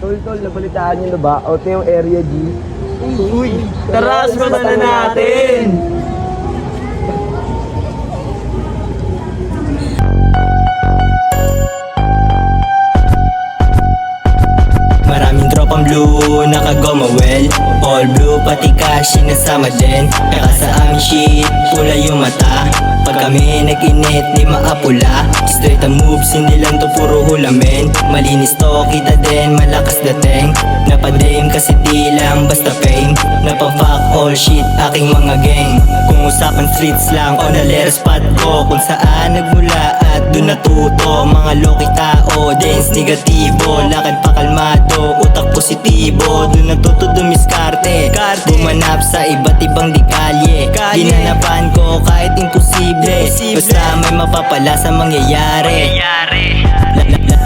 Tol, nabalitaan nyo na ba? Auto yung Area G. Uy, taras mo na natin! Maraming tropang blue, nakagoma well. All blue, pati cash, sinasama din. Kaya sa aming shit, pula yung mata. Pag kami nag-init, di maapula. Straight ang moves, hindi lang to puro hulamin. Malinis to, kita din, malakas dating. Napadame kasi di lang basta fame. Napang-fuck all shit, aking mga gang. Kung usapan streets lang, on a letter spot ko. Kung saan nagmula at dun natuto. Mga loki tao, dance negatibo. Lakad pa kalmado, utak positibo. Dun natuto dumiskarte, bumanap sa iba't ibang dekalye. Dinanapan ko kahit imposible. Basta may mapapala sa mangyayari.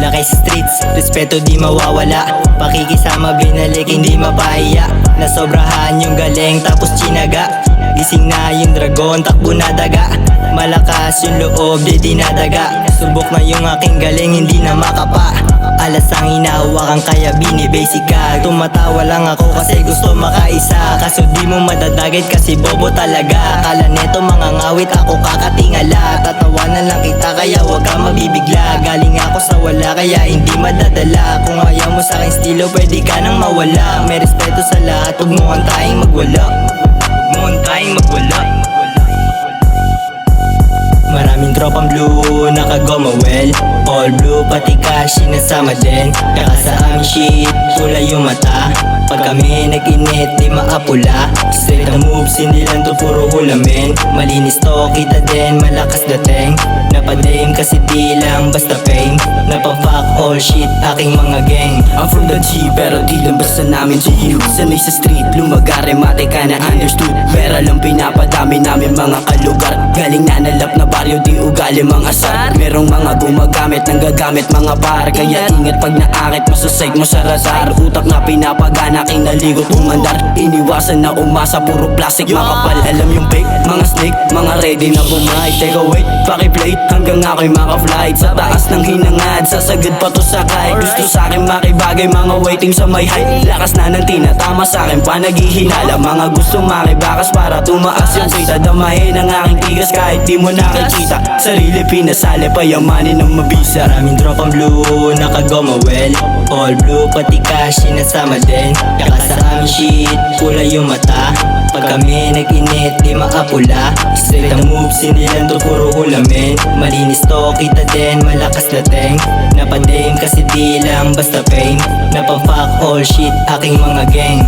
Lakay sa streets, respeto di mawawala. Pakikisama binalik, hindi mapahiya. Nasobrahan yung galing tapos chinaga. Gising na yung dragon, takbo na daga. Malakas yung loob, di dinadaga. Subok na yung aking galing, hindi na makapa. Alas ang hinahawakan kaya binibasic ka. Tumatawa lang ako kasi gusto makaisa. Kaso di mo madadagit kasi bobo talaga. Akala neto mga ngawit, ako kakatingala. Tatawanan lang kita kaya wag ka mabibigla. Galing ako sa wala kaya hindi madadala. Kung ayaw mo sa aking estilo pwede ka nang mawala. May respeto sa lahat, huwag mo tayong magwala. Huwag mo tayong magwala. Maraming tropang blue, nakagoma well. All blue, pati cash, sinasama din. Kaya sa aming shit, pula yung mata. Pag kami nag-init, di maapula. Straight ang moves, hindi lang to puro hulamin. Malinis to, kita din, malakas dating. Napadame kasi di lang basta fame. Napang-fuck all shit, aking mga gang. I'm from the G, pero di lang basta namin G. Sanay sa street, lumagare, mate ka na understood. Pera lang pinapadami namin mga kalugar. Galing nanalap na baryo, di ugali mga asar. Merong mga gumagamit, nang gagamit mga bar. Kaya ingat pag naakit mo sa site mo sa radar. Utak na pinapagana, kinaligot umandar. Iniwasan na umasa, puro plastic makapal. Alam yung fake, mga snake, mga ready na bumay. Take a wait, pakiplate, hanggang ako'y maka-flight. Sa taas ng hinangad, sasagad pa to sakay. Gusto sa'kin makibagay, mga waiting sa may height. Lakas na ng tinatama sa'kin, pa naghihinala. Mga gusto makibakas para tumaas yung kita. Damahin ang aking tigas kahit di mo nakikita. Sarili pinasali, payamanin ng mabisa. Maraming tropang blue, nakagoma well. All blue, pati cash, sinasama din. Kaya sa aming shit, pula yung mata. Pag kami nag-init, di maapula. Straight ang moves, hindi lang to puro hulamin. Malinis to, kita din, malakas dating. Napadame kasi di lang basta fame. Napang-fuck all shit, aking mga gang.